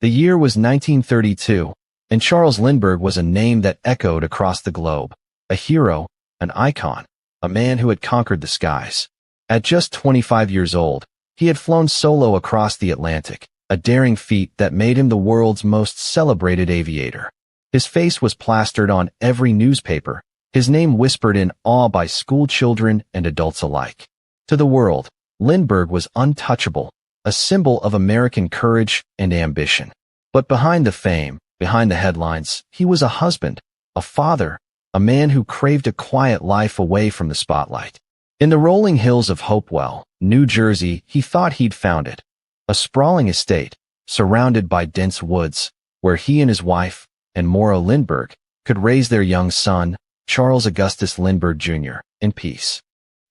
The year was 1932, and Charles Lindbergh was a name that echoed across the globe. A hero, an icon, a man who had conquered the skies. At just 25 years old, he had flown solo across the Atlantic, a daring feat that made him the world's most celebrated aviator. His face was plastered on every newspaper, his name whispered in awe by school children and adults alike. To the world, Lindbergh was untouchable, a symbol of American courage and ambition. But behind the fame, behind the headlines, he was a husband, a father, a man who craved a quiet life away from the spotlight. In the rolling hills of Hopewell, New Jersey, he thought he'd found it. A sprawling estate, surrounded by dense woods, where he and his wife, and Maura Lindbergh, could raise their young son, Charles Augustus Lindbergh Jr., in peace.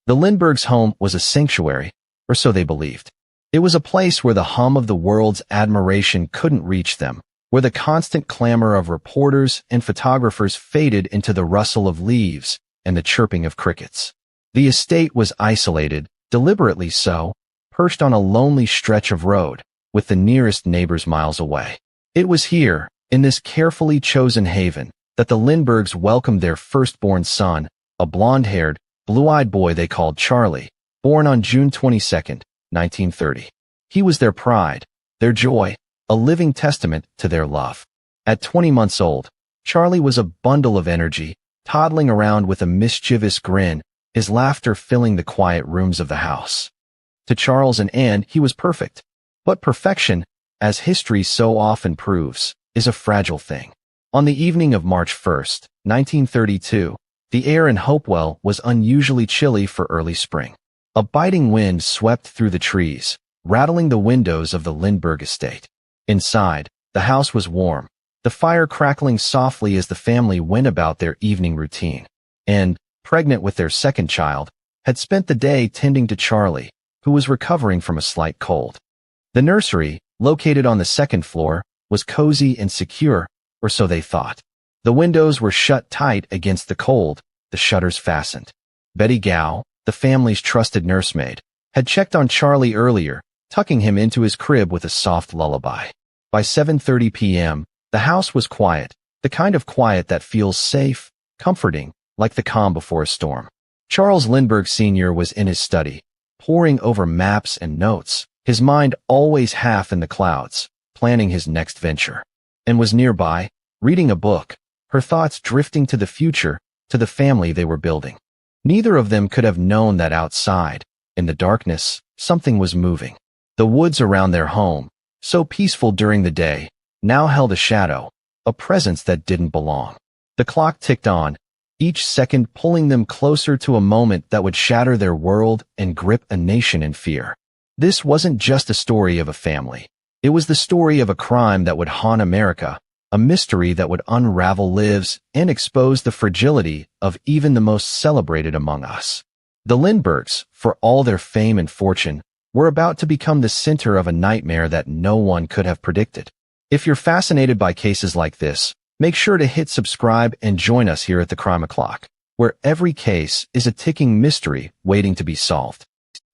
The Lindberghs' home was a sanctuary, or so they believed. It was a place where the hum of the world's admiration couldn't reach them, where the constant clamor of reporters and photographers faded into the rustle of leaves and the chirping of crickets. The estate was isolated, deliberately so, perched on a lonely stretch of road, with the nearest neighbors miles away. It was here, in this carefully chosen haven, that the Lindberghs welcomed their firstborn son, a blonde-haired, blue-eyed boy they called Charlie, born on June 22, 1930. He was their pride, their joy, a living testament to their love. At 20 months old, Charlie was a bundle of energy, toddling around with a mischievous grin, his laughter filling the quiet rooms of the house. To Charles and Anne, he was perfect. But perfection, as history so often proves, is a fragile thing. On the evening of March 1, 1932, the air in Hopewell was unusually chilly for early spring. A biting wind swept through the trees, rattling the windows of the Lindbergh estate. Inside, the house was warm, the fire crackling softly as the family went about their evening routine. And, pregnant with their second child, had spent the day tending to Charlie, who was recovering from a slight cold. The nursery, located on the second floor, was cozy and secure, or so they thought. The windows were shut tight against the cold, the shutters fastened. Betty Gow, the family's trusted nursemaid, had checked on Charlie earlier, tucking him into his crib with a soft lullaby. By 7:30 p.m., the house was quiet, the kind of quiet that feels safe, comforting, like the calm before a storm. Charles Lindbergh Sr. was in his study, poring over maps and notes, his mind always half in the clouds, planning his next venture. And was nearby, reading a book, her thoughts drifting to the future, to the family they were building. Neither of them could have known that outside, in the darkness, something was moving. The woods around their home, so peaceful during the day, now held a shadow, a presence that didn't belong. The clock ticked on, each second pulling them closer to a moment that would shatter their world and grip a nation in fear. This wasn't just a story of a family. It was the story of a crime that would haunt America, a mystery that would unravel lives and expose the fragility of even the most celebrated among us. The Lindberghs, for all their fame and fortune, were about to become the center of a nightmare that no one could have predicted. If you're fascinated by cases like this, make sure to hit subscribe and join us here at the Crime O'Clock, where every case is a ticking mystery waiting to be solved.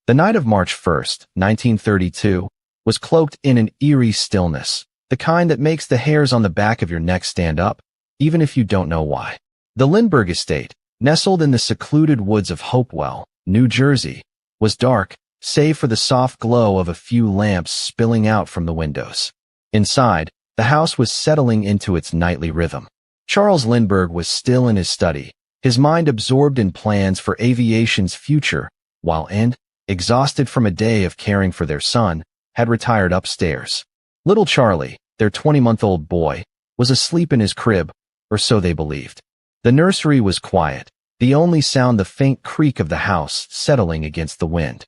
The night of March 1st, 1932, was cloaked in an eerie stillness, the kind that makes the hairs on the back of your neck stand up, even if you don't know why. The Lindbergh estate, nestled in the secluded woods of Hopewell, New Jersey, was dark, save for the soft glow of a few lamps spilling out from the windows. Inside, the house was settling into its nightly rhythm. Charles Lindbergh was still in his study, his mind absorbed in plans for aviation's future, while Anne, exhausted from a day of caring for their son, had retired upstairs. Little Charlie, their 20-month-old boy, was asleep in his crib, or so they believed. The nursery was quiet, the only sound the faint creak of the house settling against the wind.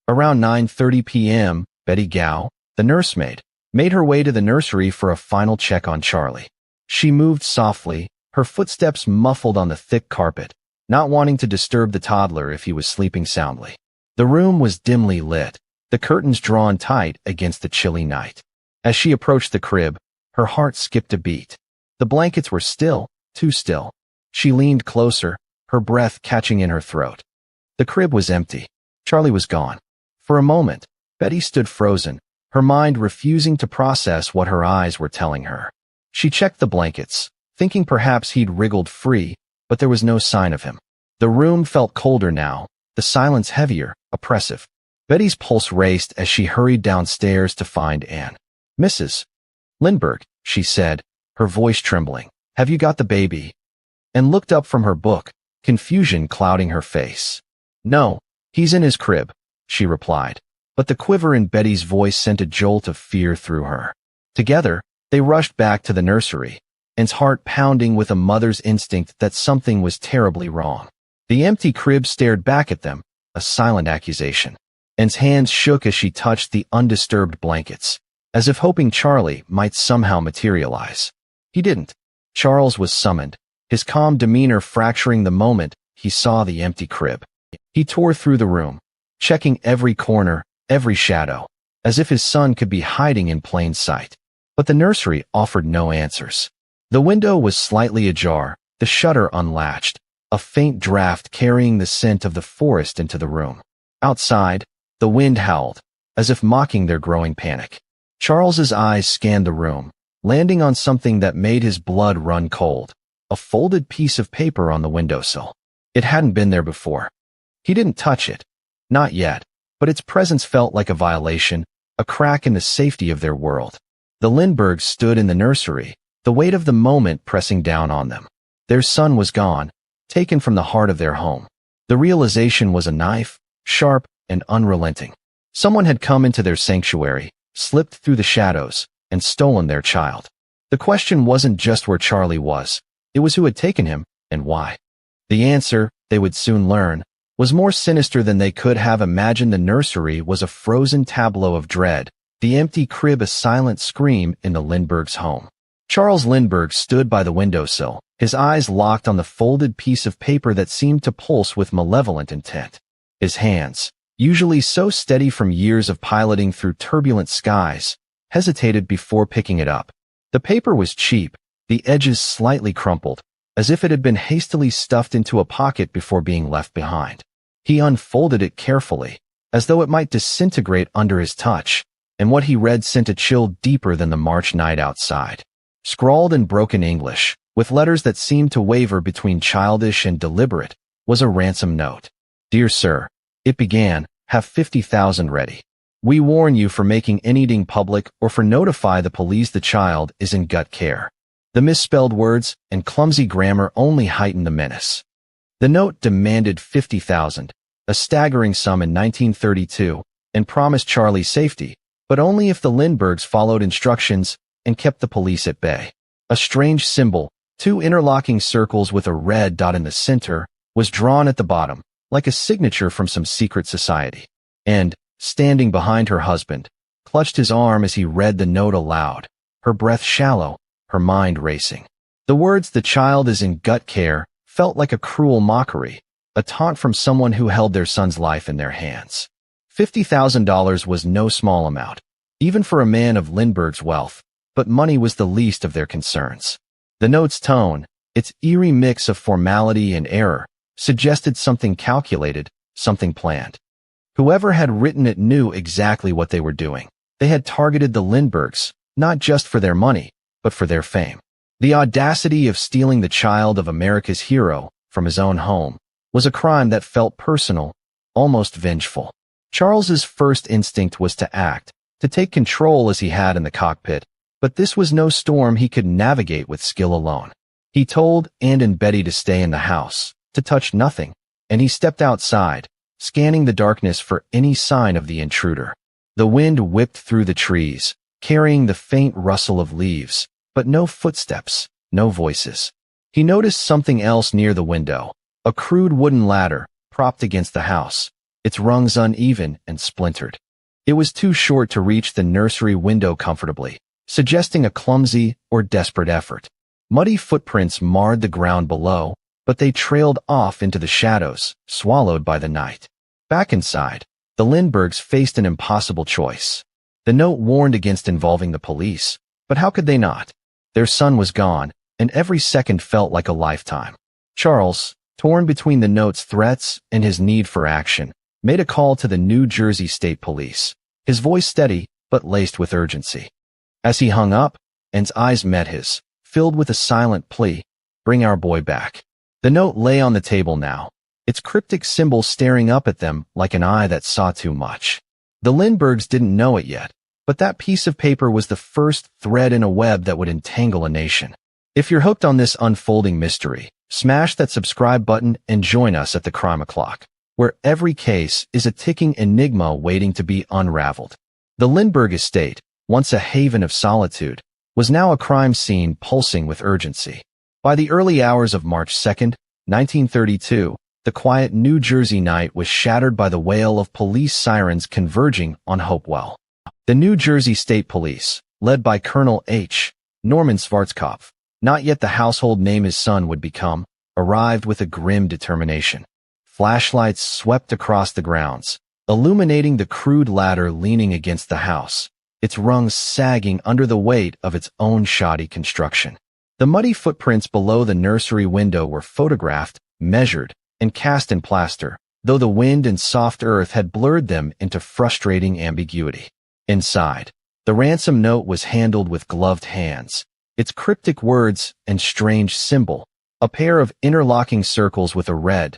Around 9:30 p.m., Betty Gow, the nursemaid, made her way to the nursery for a final check on Charlie. She moved softly, her footsteps muffled on the thick carpet, not wanting to disturb the toddler if he was sleeping soundly. The room was dimly lit, the curtains drawn tight against the chilly night. As she approached the crib, her heart skipped a beat. The blankets were still, too still. She leaned closer, her breath catching in her throat. The crib was empty. Charlie was gone. For a moment, Betty stood frozen, her mind refusing to process what her eyes were telling her. She checked the blankets, thinking perhaps he'd wriggled free, but there was no sign of him. The room felt colder now, the silence heavier, oppressive. Betty's pulse raced as she hurried downstairs to find Anne. "Mrs. Lindbergh," she said, her voice trembling. "Have you got the baby?" And looked up from her book, confusion clouding her face. "No, he's in his crib," she replied. But the quiver in Betty's voice sent a jolt of fear through her. Together, they rushed back to the nursery, Anne's heart pounding with a mother's instinct that something was terribly wrong. The empty crib stared back at them, a silent accusation. Anne's hands shook as she touched the undisturbed blankets, as if hoping Charlie might somehow materialize. He didn't. Charles was summoned, his calm demeanor fracturing the moment he saw the empty crib. He tore through the room, checking every corner, every shadow, as if his son could be hiding in plain sight. But the nursery offered no answers. The window was slightly ajar, the shutter unlatched, a faint draft carrying the scent of the forest into the room. Outside, the wind howled, as if mocking their growing panic. Charles's eyes scanned the room, landing on something that made his blood run cold. A folded piece of paper on the windowsill. It hadn't been there before. He didn't touch it. Not yet, but its presence felt like a violation, a crack in the safety of their world. The Lindberghs stood in the nursery, the weight of the moment pressing down on them. Their son was gone, taken from the heart of their home. The realization was a knife, sharp and unrelenting. Someone had come into their sanctuary, slipped through the shadows, and stolen their child. The question wasn't just where Charlie was, it was who had taken him, and why. The answer, they would soon learn, was more sinister than they could have imagined. The nursery was a frozen tableau of dread, the empty crib a silent scream in the Lindberghs' home. Charles Lindbergh stood by the windowsill, his eyes locked on the folded piece of paper that seemed to pulse with malevolent intent. His hands, usually so steady from years of piloting through turbulent skies, hesitated before picking it up. The paper was cheap, the edges slightly crumpled, as if it had been hastily stuffed into a pocket before being left behind. He unfolded it carefully, as though it might disintegrate under his touch, and what he read sent a chill deeper than the March night outside. Scrawled in broken English, with letters that seemed to waver between childish and deliberate, was a ransom note. "Dear Sir," it began, "have 50,000 ready. We warn you for making anything public or for notify the police the child is in gut care." The misspelled words and clumsy grammar only heightened the menace. The note demanded 50,000, a staggering sum in 1932, and promised Charlie safety, but only if the Lindberghs followed instructions and kept the police at bay. A strange symbol, two interlocking circles with a red dot in the center, was drawn at the bottom, like a signature from some secret society. And, standing behind her husband, clutched his arm as he read the note aloud, her breath shallow, her mind racing. The words "the child is in gut care" felt like a cruel mockery, a taunt from someone who held their son's life in their hands. $50,000 was no small amount, even for a man of Lindbergh's wealth, but money was the least of their concerns. The note's tone, its eerie mix of formality and error, suggested something calculated, something planned. Whoever had written it knew exactly what they were doing. They had targeted the Lindberghs, not just for their money, but for their fame. The audacity of stealing the child of America's hero from his own home was a crime that felt personal, almost vengeful. Charles's first instinct was to act, to take control as he had in the cockpit, but this was no storm he could navigate with skill alone. He told Anne and Betty to stay in the house, to touch nothing, and he stepped outside, scanning the darkness for any sign of the intruder. The wind whipped through the trees, carrying the faint rustle of leaves, but no footsteps, no voices. He noticed something else near the window, a crude wooden ladder, propped against the house, its rungs uneven and splintered. It was too short to reach the nursery window comfortably, suggesting a clumsy or desperate effort. Muddy footprints marred the ground below, but they trailed off into the shadows, swallowed by the night. Back inside, the Lindberghs faced an impossible choice. The note warned against involving the police, but how could they not? Their son was gone, and every second felt like a lifetime. Charles, torn between the note's threats and his need for action, made a call to the New Jersey State Police, his voice steady but laced with urgency. As he hung up, Ann's eyes met his, filled with a silent plea, "Bring our boy back." The note lay on the table now, its cryptic symbol staring up at them like an eye that saw too much. The Lindberghs didn't know it yet, but that piece of paper was the first thread in a web that would entangle a nation. If you're hooked on this unfolding mystery, smash that subscribe button and join us at the Crime O'Clock, where every case is a ticking enigma waiting to be unraveled. The Lindbergh estate, once a haven of solitude, was now a crime scene pulsing with urgency. By the early hours of March 2nd, 1932, the quiet New Jersey night was shattered by the wail of police sirens converging on Hopewell. The New Jersey State Police, led by Colonel H. Norman Schwarzkopf, not yet the household name his son would become, arrived with a grim determination. Flashlights swept across the grounds, illuminating the crude ladder leaning against the house, its rungs sagging under the weight of its own shoddy construction. The muddy footprints below the nursery window were photographed, measured, and cast in plaster, though the wind and soft earth had blurred them into frustrating ambiguity. Inside, the ransom note was handled with gloved hands, its cryptic words and strange symbol, a pair of interlocking circles with a red,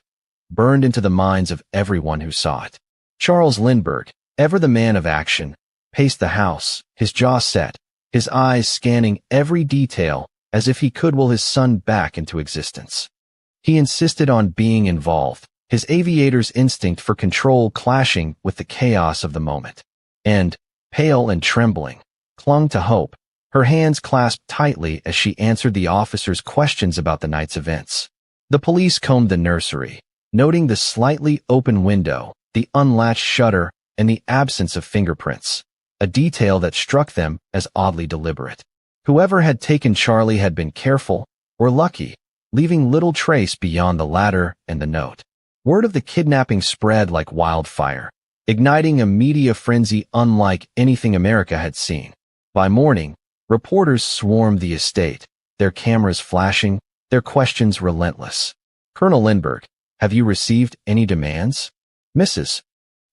burned into the minds of everyone who saw it. Charles Lindbergh, ever the man of action, paced the house, his jaw set, his eyes scanning every detail as if he could will his son back into existence. He insisted on being involved, his aviator's instinct for control clashing with the chaos of the moment. And, pale and trembling, clung to Hope, her hands clasped tightly as she answered the officer's questions about the night's events. The police combed the nursery, noting the slightly open window, the unlatched shutter, and the absence of fingerprints, a detail that struck them as oddly deliberate. Whoever had taken Charlie had been careful, or lucky, leaving little trace beyond the ladder and the note. Word of the kidnapping spread like wildfire, igniting a media frenzy unlike anything America had seen. By morning, reporters swarmed the estate, their cameras flashing, their questions relentless. "Colonel Lindbergh, have you received any demands?" "Mrs.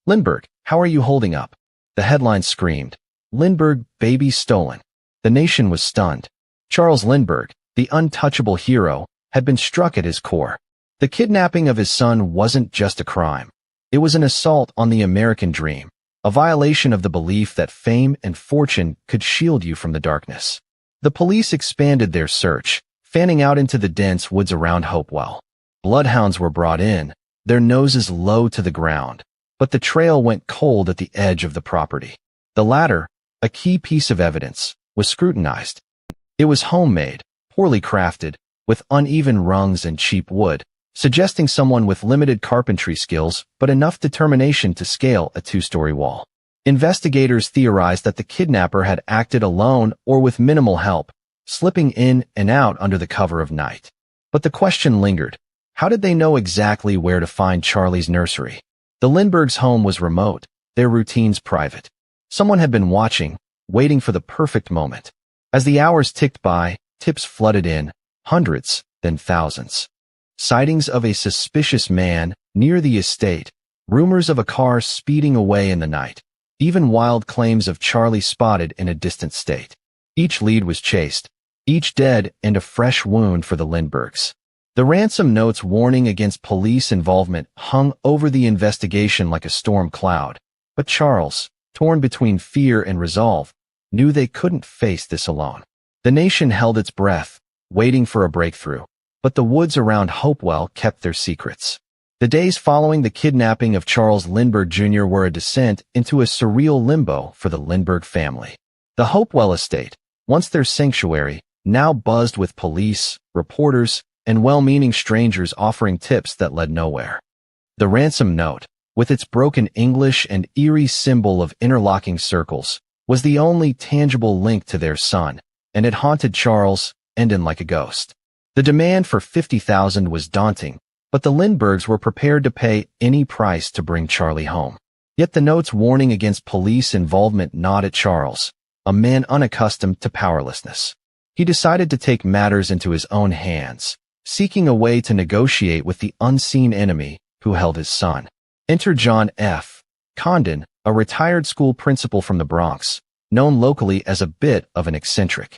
Lindbergh, how are you holding up?" The headline screamed, "Lindbergh, baby stolen." The nation was stunned. Charles Lindbergh, the untouchable hero, had been struck at his core. The kidnapping of his son wasn't just a crime. It was an assault on the American dream, a violation of the belief that fame and fortune could shield you from the darkness. The police expanded their search, fanning out into the dense woods around Hopewell. Bloodhounds were brought in, their noses low to the ground, but the trail went cold at the edge of the property. The latter, a key piece of evidence, was scrutinized. It was homemade, poorly crafted, with uneven rungs and cheap wood, suggesting someone with limited carpentry skills but enough determination to scale a two-story wall. Investigators theorized that the kidnapper had acted alone or with minimal help, slipping in and out under the cover of night. But the question lingered. How did they know exactly where to find Charlie's nursery? The Lindberghs' home was remote, their routines private. Someone had been watching, waiting for the perfect moment. As the hours ticked by, tips flooded in, hundreds, then thousands. Sightings of a suspicious man near the estate, rumors of a car speeding away in the night, even wild claims of Charlie spotted in a distant state. Each lead was chased, each dead and a fresh wound for the Lindberghs. The ransom note's warning against police involvement hung over the investigation like a storm cloud. But Charles, torn between fear and resolve, knew they couldn't face this alone. The nation held its breath, waiting for a breakthrough, but the woods around Hopewell kept their secrets. The days following the kidnapping of Charles Lindbergh Jr. were a descent into a surreal limbo for the Lindbergh family. The Hopewell estate, once their sanctuary, now buzzed with police, reporters, and well-meaning strangers offering tips that led nowhere. The ransom note, with its broken English and eerie symbol of interlocking circles, was the only tangible link to their son, and it haunted Charles, Endon like a ghost. The demand for $50,000 was daunting, but the Lindberghs were prepared to pay any price to bring Charlie home. Yet the note's warning against police involvement gnawed at Charles, a man unaccustomed to powerlessness. He decided to take matters into his own hands, seeking a way to negotiate with the unseen enemy who held his son. Enter John F. Condon, a retired school principal from the Bronx, known locally as a bit of an eccentric.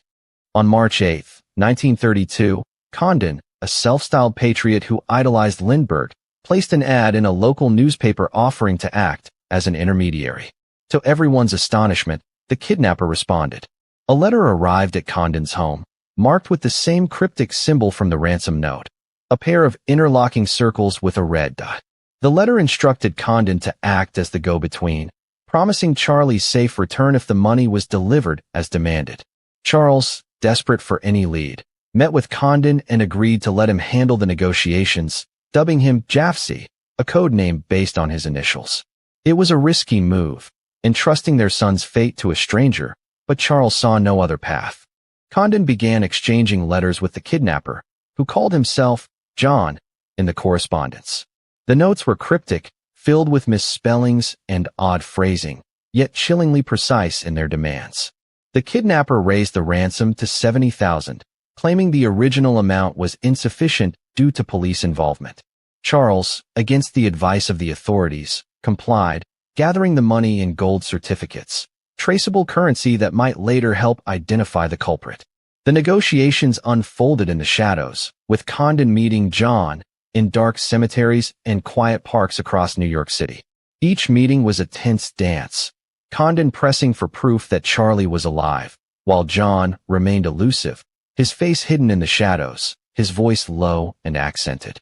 On March 8, 1932, Condon, a self-styled patriot who idolized Lindbergh, placed an ad in a local newspaper offering to act as an intermediary. To everyone's astonishment, the kidnapper responded. A letter arrived at Condon's home, marked with the same cryptic symbol from the ransom note, a pair of interlocking circles with a red dot. The letter instructed Condon to act as the go-between, promising Charlie's safe return if the money was delivered as demanded. Charles, desperate for any lead, met with Condon and agreed to let him handle the negotiations, dubbing him Jaffe, a code name based on his initials. It was a risky move, entrusting their son's fate to a stranger, but Charles saw no other path. Condon began exchanging letters with the kidnapper, who called himself John, in the correspondence. The notes were cryptic, filled with misspellings and odd phrasing, yet chillingly precise in their demands. The kidnapper raised the ransom to $70,000, claiming the original amount was insufficient due to police involvement. Charles, against the advice of the authorities, complied, gathering the money in gold certificates, traceable currency that might later help identify the culprit. The negotiations unfolded in the shadows, with Condon meeting John in dark cemeteries and quiet parks across New York City. Each meeting was a tense dance, Condon pressing for proof that Charlie was alive, while John remained elusive, his face hidden in the shadows, his voice low and accented.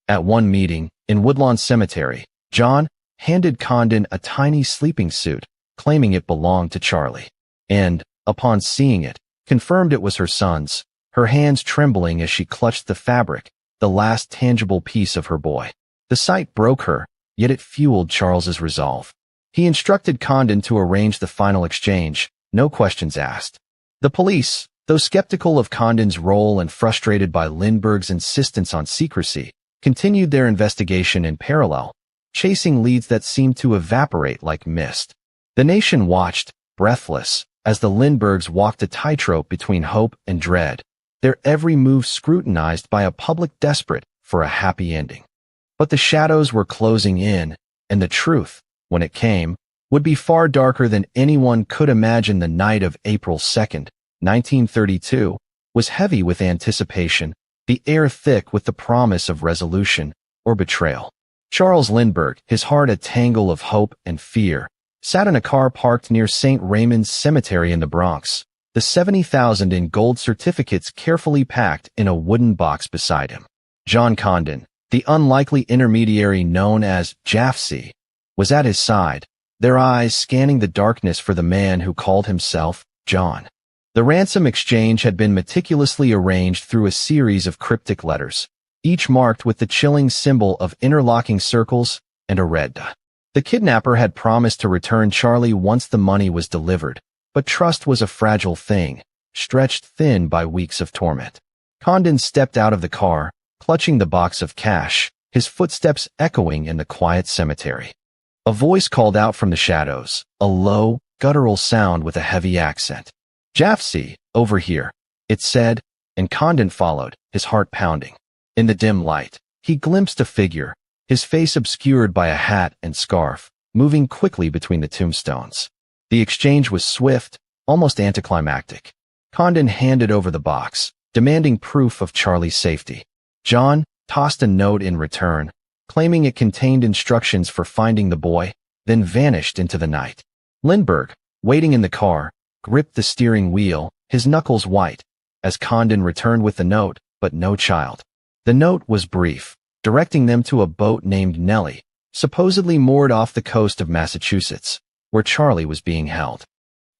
At one meeting, in Woodlawn Cemetery, John handed Condon a tiny sleeping suit, claiming it belonged to Charlie, and, upon seeing it, confirmed it was her son's, her hands trembling as she clutched the fabric, the last tangible piece of her boy. The sight broke her, yet it fueled Charles's resolve. He instructed Condon to arrange the final exchange, no questions asked. The police, though skeptical of Condon's role and frustrated by Lindbergh's insistence on secrecy, continued their investigation in parallel, chasing leads that seemed to evaporate like mist. The nation watched, breathless, as the Lindberghs walked a tightrope between hope and dread, their every move scrutinized by a public desperate for a happy ending. But the shadows were closing in, and the truth, when it came, would be far darker than anyone could imagine. The night of April 2nd, 1932, was heavy with anticipation, the air thick with the promise of resolution or betrayal. Charles Lindbergh, his heart a tangle of hope and fear, sat in a car parked near St. Raymond's Cemetery in the Bronx, the $70,000 in gold certificates carefully packed in a wooden box beside him. John Condon, the unlikely intermediary known as Jaffe, was at his side, their eyes scanning the darkness for the man who called himself John. The ransom exchange had been meticulously arranged through a series of cryptic letters, each marked with the chilling symbol of interlocking circles and a red dot. The kidnapper had promised to return Charlie once the money was delivered, but trust was a fragile thing, stretched thin by weeks of torment. Condon stepped out of the car, clutching the box of cash, his footsteps echoing in the quiet cemetery. A voice called out from the shadows, a low, guttural sound with a heavy accent. "Jaffe, over here," it said, and Condon followed, his heart pounding. In the dim light, he glimpsed a figure, his face obscured by a hat and scarf, moving quickly between the tombstones. The exchange was swift, almost anticlimactic. Condon handed over the box, demanding proof of Charlie's safety. John tossed a note in return, claiming it contained instructions for finding the boy, then vanished into the night. Lindbergh, waiting in the car, gripped the steering wheel, his knuckles white, as Condon returned with the note, but no child. The note was brief, directing them to a boat named Nellie, supposedly moored off the coast of Massachusetts, where Charlie was being held.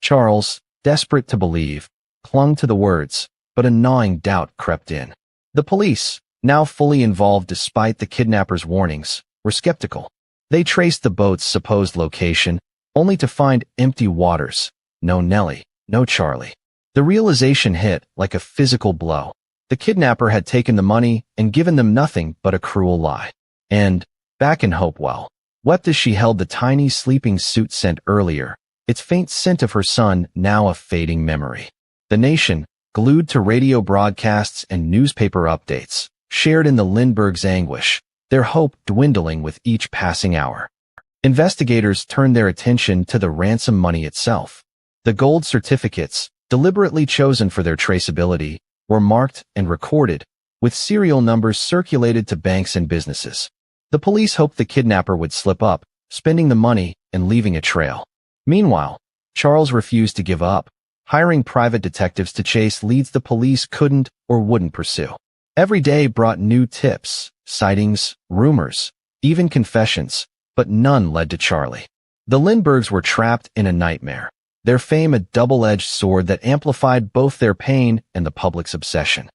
Charles, desperate to believe, clung to the words, but a gnawing doubt crept in. The police, now fully involved despite the kidnapper's warnings, were skeptical. They traced the boat's supposed location, only to find empty waters, no Nellie, no Charlie. The realization hit like a physical blow. The kidnapper had taken the money and given them nothing but a cruel lie. And, back in Hopewell, wept as she held the tiny sleeping suit sent earlier, its faint scent of her son now a fading memory. The nation, glued to radio broadcasts and newspaper updates, shared in the Lindberghs' anguish, their hope dwindling with each passing hour. Investigators turned their attention to the ransom money itself. The gold certificates, deliberately chosen for their traceability, were marked and recorded, with serial numbers circulated to banks and businesses. The police hoped the kidnapper would slip up, spending the money and leaving a trail. Meanwhile, Charles refused to give up, hiring private detectives to chase leads the police couldn't or wouldn't pursue. Every day brought new tips, sightings, rumors, even confessions, but none led to Charlie. The Lindberghs were trapped in a nightmare, their fame a double-edged sword that amplified both their pain and the public's obsession.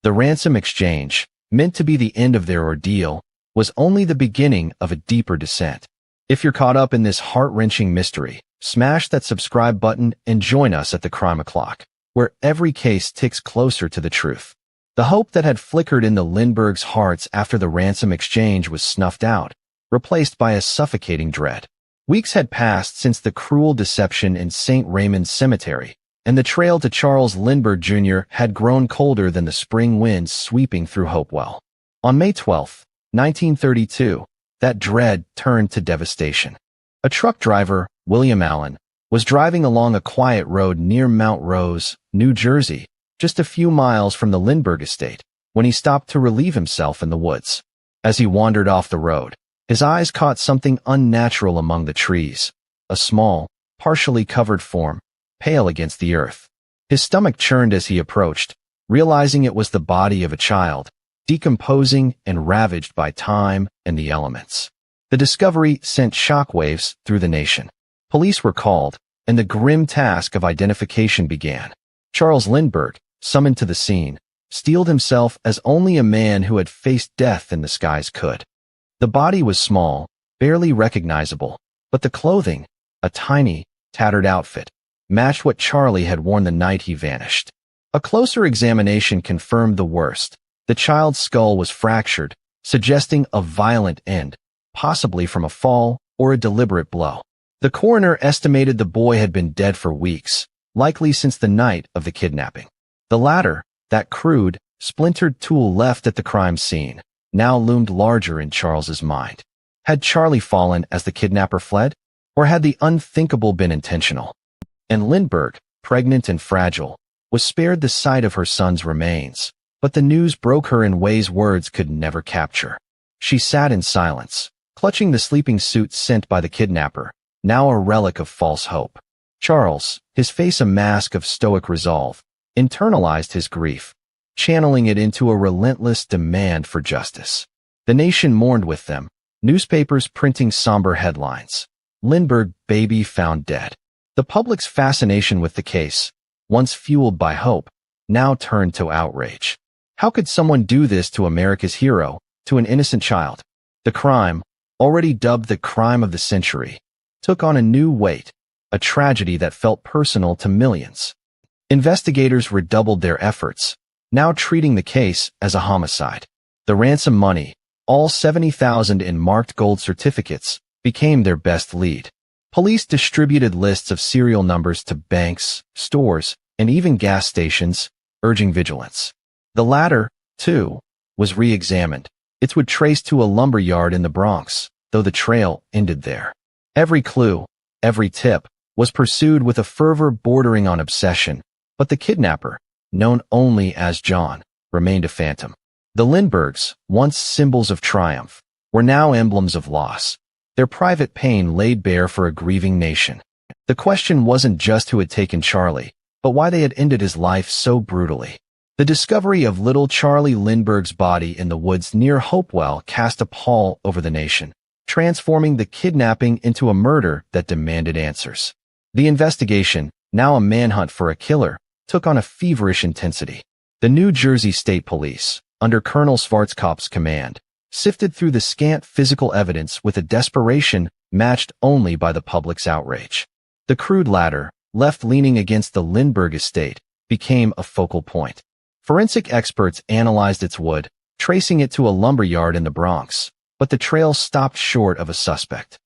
The ransom exchange, meant to be the end of their ordeal, was only the beginning of a deeper descent. If you're caught up in this heart-wrenching mystery, smash that subscribe button and join us at the Crime O'Clock, where every case ticks closer to the truth. The hope that had flickered in the Lindberghs' hearts after the ransom exchange was snuffed out, replaced by a suffocating dread. Weeks had passed since the cruel deception in St. Raymond's Cemetery, and the trail to Charles Lindbergh Jr. had grown colder than the spring winds sweeping through Hopewell. On May 12, 1932, that dread turned to devastation. A truck driver, William Allen, was driving along a quiet road near Mount Rose, New Jersey, just a few miles from the Lindbergh estate, when he stopped to relieve himself in the woods. As he wandered off the road, his eyes caught something unnatural among the trees, a small, partially covered form, pale against the earth. His stomach churned as he approached, realizing it was the body of a child, decomposing and ravaged by time and the elements. The discovery sent shockwaves through the nation. Police were called, and the grim task of identification began. Charles Lindbergh, summoned to the scene, steeled himself as only a man who had faced death in the skies could. The body was small, barely recognizable, but the clothing, a tiny, tattered outfit, matched what Charlie had worn the night he vanished. A closer examination confirmed the worst. The child's skull was fractured, suggesting a violent end, possibly from a fall or a deliberate blow. The coroner estimated the boy had been dead for weeks, likely since the night of the kidnapping. The latter, that crude, splintered tool left at the crime scene, now loomed larger in Charles's mind. Had Charlie fallen as the kidnapper fled? Or had the unthinkable been intentional? And Lindbergh, pregnant and fragile, was spared the sight of her son's remains, but the news broke her in ways words could never capture. She sat in silence, clutching the sleeping suit sent by the kidnapper, now a relic of false hope. Charles, his face a mask of stoic resolve, internalized his grief, channeling it into a relentless demand for justice. The nation mourned with them, newspapers printing somber headlines. Lindbergh baby found dead. The public's fascination with the case, once fueled by hope, now turned to outrage. How could someone do this to America's hero, to an innocent child? The crime, already dubbed the crime of the century, took on a new weight, a tragedy that felt personal to millions. Investigators redoubled their efforts, now treating the case as a homicide. The ransom money, all $70,000 in marked gold certificates, became their best lead. Police distributed lists of serial numbers to banks, stores, and even gas stations, urging vigilance. The latter, too, was re-examined. It would trace to a lumber yard in the Bronx, though the trail ended there. Every clue, every tip, was pursued with a fervor bordering on obsession, but the kidnapper, known only as John, remained a phantom. The Lindberghs, once symbols of triumph, were now emblems of loss, their private pain laid bare for a grieving nation. The question wasn't just who had taken Charlie, but why they had ended his life so brutally. The discovery of little Charlie Lindbergh's body in the woods near Hopewell cast a pall over the nation, transforming the kidnapping into a murder that demanded answers. The investigation, now a manhunt for a killer, took on a feverish intensity. The New Jersey State Police, under Colonel Schwarzkopf's command, sifted through the scant physical evidence with a desperation matched only by the public's outrage. The crude ladder, left leaning against the Lindbergh estate, became a focal point. Forensic experts analyzed its wood, tracing it to a lumber yard in the Bronx, but the trail stopped short of a suspect.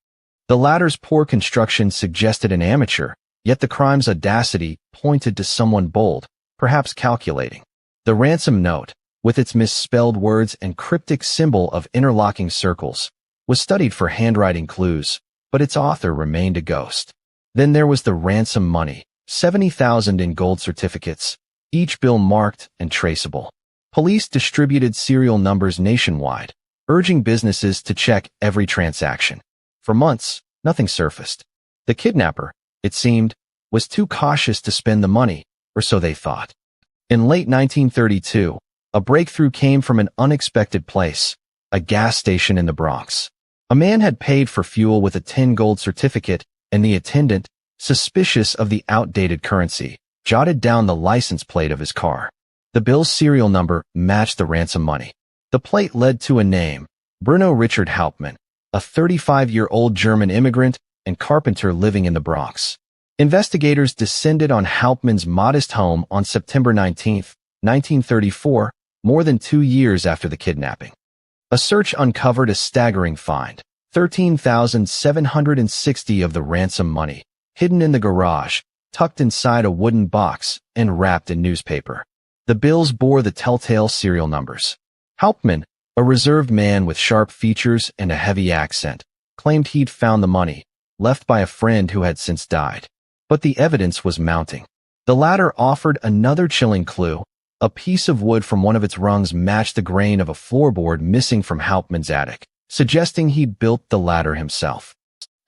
The ladder's poor construction suggested an amateur, yet the crime's audacity pointed to someone bold, perhaps calculating. The ransom note, with its misspelled words and cryptic symbol of interlocking circles, was studied for handwriting clues, but its author remained a ghost. Then there was the ransom money, $70,000 in gold certificates, each bill marked and traceable. Police distributed serial numbers nationwide, urging businesses to check every transaction. For months, nothing surfaced. The kidnapper, it seemed, was too cautious to spend the money, or so they thought. In late 1932, a breakthrough came from an unexpected place, a gas station in the Bronx. A man had paid for fuel with a 10 gold certificate, and the attendant, suspicious of the outdated currency, jotted down the license plate of his car. The bill's serial number matched the ransom money. The plate led to a name, Bruno Richard Hauptmann, a 35-year-old German immigrant and carpenter living in the Bronx. Investigators descended on Hauptmann's modest home on September 19, 1934, more than 2 years after the kidnapping. A search uncovered a staggering find, 13,760 of the ransom money, hidden in the garage, tucked inside a wooden box, and wrapped in newspaper. The bills bore the telltale serial numbers. Hauptmann, a reserved man with sharp features and a heavy accent, claimed he'd found the money, left by a friend who had since died. But the evidence was mounting. The latter offered another chilling clue. A piece of wood from one of its rungs matched the grain of a floorboard missing from Hauptmann's attic, suggesting he'd built the ladder himself.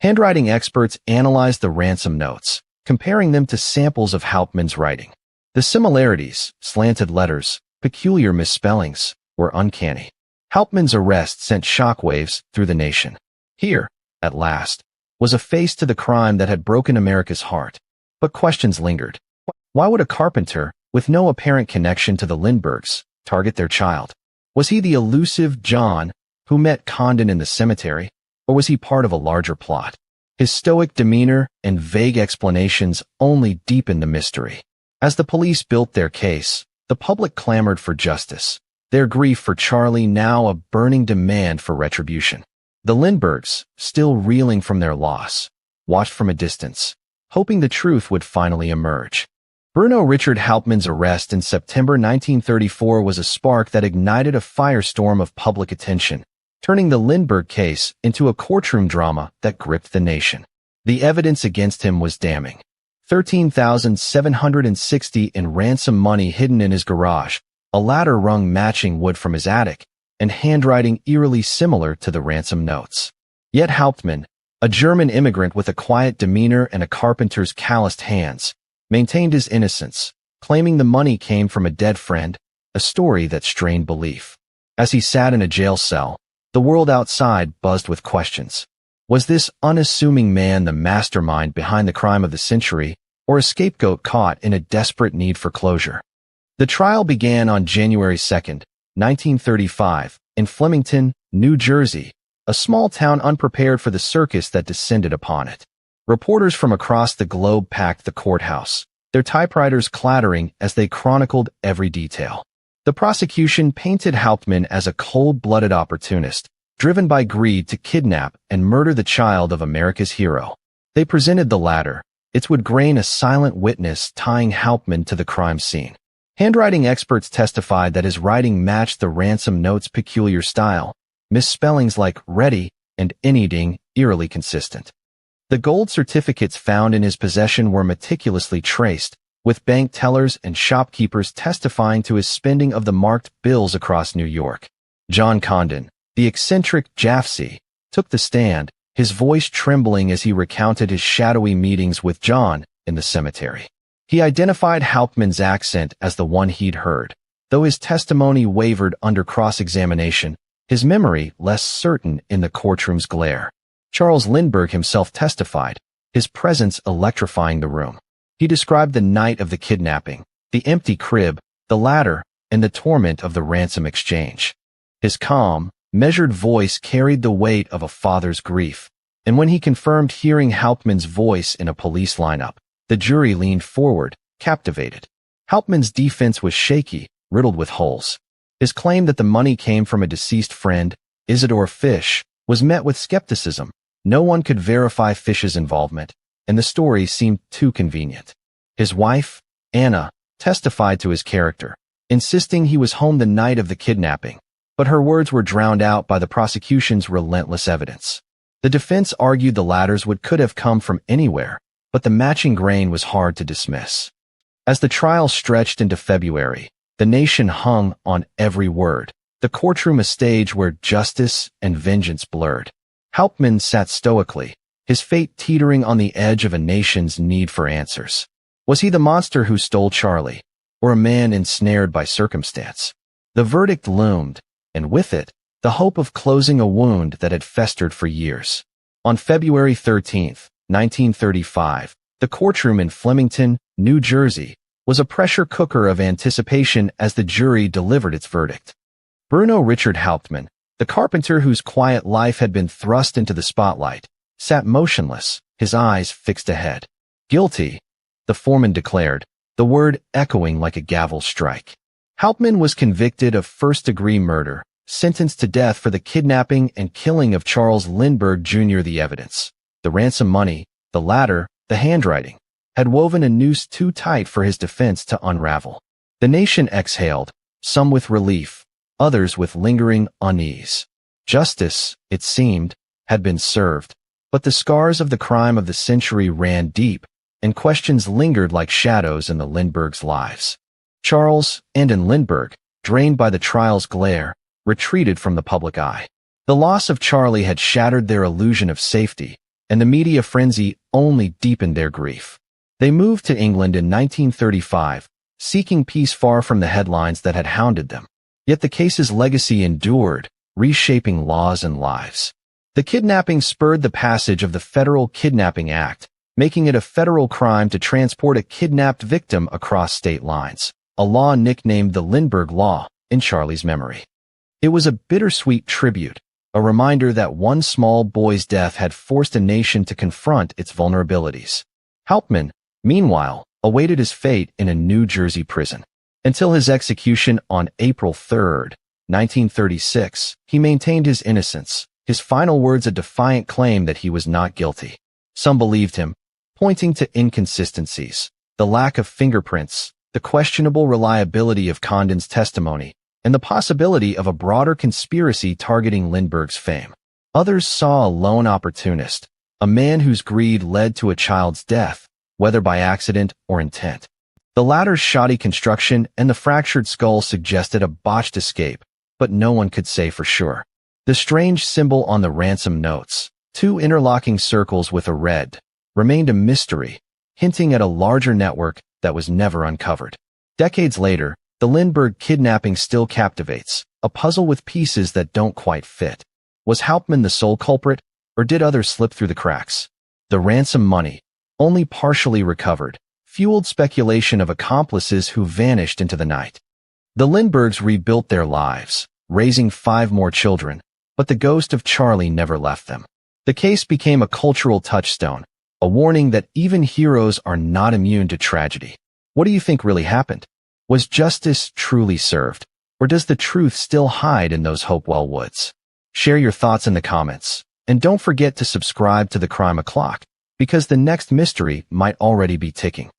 Handwriting experts analyzed the ransom notes, comparing them to samples of Hauptmann's writing. The similarities, slanted letters, peculiar misspellings, were uncanny. Hauptmann's arrest sent shockwaves through the nation. Here, at last, was a face to the crime that had broken America's heart. But questions lingered. Why would a carpenter, with no apparent connection to the Lindberghs, target their child? Was he the elusive John who met Condon in the cemetery, or was he part of a larger plot? His stoic demeanor and vague explanations only deepened the mystery. As the police built their case, the public clamored for justice, their grief for Charlie now a burning demand for retribution. The Lindberghs, still reeling from their loss, watched from a distance, hoping the truth would finally emerge. Bruno Richard Hauptmann's arrest in September 1934 was a spark that ignited a firestorm of public attention, turning the Lindbergh case into a courtroom drama that gripped the nation. The evidence against him was damning. 13,760 in ransom money hidden in his garage, a ladder rung matching wood from his attic, and handwriting eerily similar to the ransom notes. Yet Hauptmann, a German immigrant with a quiet demeanor and a carpenter's calloused hands, maintained his innocence, claiming the money came from a dead friend, a story that strained belief. As he sat in a jail cell, the world outside buzzed with questions. Was this unassuming man the mastermind behind the crime of the century, or a scapegoat caught in a desperate need for closure? The trial began on January 2, 1935, in Flemington, New Jersey, a small town unprepared for the circus that descended upon it. Reporters from across the globe packed the courthouse, their typewriters clattering as they chronicled every detail. The prosecution painted Hauptmann as a cold-blooded opportunist, driven by greed to kidnap and murder the child of America's hero. They presented the latter. It would grain a silent witness tying Hauptmann to the crime scene. Handwriting experts testified that his writing matched the ransom note's peculiar style, misspellings like ready and anything eerily consistent. The gold certificates found in his possession were meticulously traced, with bank tellers and shopkeepers testifying to his spending of the marked bills across New York. John Condon, the eccentric Jaffe, took the stand, his voice trembling as he recounted his shadowy meetings with John in the cemetery. He identified Hauptmann's accent as the one he'd heard. Though his testimony wavered under cross-examination, his memory less certain in the courtroom's glare. Charles Lindbergh himself testified, his presence electrifying the room. He described the night of the kidnapping, the empty crib, the ladder, and the torment of the ransom exchange. His calm, measured voice carried the weight of a father's grief, and when he confirmed hearing Hauptmann's voice in a police lineup, the jury leaned forward, captivated. Hauptmann's defense was shaky, riddled with holes. His claim that the money came from a deceased friend, Isidore Fish, was met with skepticism. No one could verify Fish's involvement, and the story seemed too convenient. His wife, Anna, testified to his character, insisting he was home the night of the kidnapping, but her words were drowned out by the prosecution's relentless evidence. The defense argued the ladders could have come from anywhere, but the matching grain was hard to dismiss. As the trial stretched into February, the nation hung on every word, the courtroom a stage where justice and vengeance blurred. Hauptmann sat stoically, his fate teetering on the edge of a nation's need for answers. Was he the monster who stole Charlie, or a man ensnared by circumstance? The verdict loomed, and with it, the hope of closing a wound that had festered for years. On February 13, 1935, the courtroom in Flemington, New Jersey, was a pressure cooker of anticipation as the jury delivered its verdict. Bruno Richard Hauptmann, the carpenter whose quiet life had been thrust into the spotlight, sat motionless, his eyes fixed ahead. Guilty, the foreman declared, the word echoing like a gavel strike. Hauptmann was convicted of first-degree murder, sentenced to death for the kidnapping and killing of Charles Lindbergh Jr. The evidence, the ransom money, the ladder, the handwriting, had woven a noose too tight for his defense to unravel. The nation exhaled, some with relief, others with lingering unease. Justice, it seemed, had been served, but the scars of the crime of the century ran deep, and questions lingered like shadows in the Lindberghs' lives. Charles, and in Lindbergh, drained by the trial's glare, retreated from the public eye. The loss of Charlie had shattered their illusion of safety, and the media frenzy only deepened their grief. They moved to England in 1935, seeking peace far from the headlines that had hounded them. Yet the case's legacy endured, reshaping laws and lives. The kidnapping spurred the passage of the Federal Kidnapping Act, making it a federal crime to transport a kidnapped victim across state lines, a law nicknamed the Lindbergh Law in Charlie's memory. It was a bittersweet tribute, a reminder that one small boy's death had forced a nation to confront its vulnerabilities. Hauptmann, meanwhile, awaited his fate in a New Jersey prison. Until his execution on April 3, 1936, he maintained his innocence, his final words a defiant claim that he was not guilty. Some believed him, pointing to inconsistencies, the lack of fingerprints, the questionable reliability of Condon's testimony, and the possibility of a broader conspiracy targeting Lindbergh's fame. Others saw a lone opportunist, a man whose greed led to a child's death, whether by accident or intent. The latter's shoddy construction and the fractured skull suggested a botched escape, but no one could say for sure. The strange symbol on the ransom notes, two interlocking circles with a red, remained a mystery, hinting at a larger network that was never uncovered. Decades later, the Lindbergh kidnapping still captivates, a puzzle with pieces that don't quite fit. Was Hauptmann the sole culprit, or did others slip through the cracks? The ransom money, only partially recovered, fueled speculation of accomplices who vanished into the night. The Lindberghs rebuilt their lives, raising 5 more children, but the ghost of Charlie never left them. The case became a cultural touchstone, a warning that even heroes are not immune to tragedy. What do you think really happened? Was justice truly served, or does the truth still hide in those Hopewell woods? Share your thoughts in the comments, and don't forget to subscribe to the Crime O'Clock, because the next mystery might already be ticking.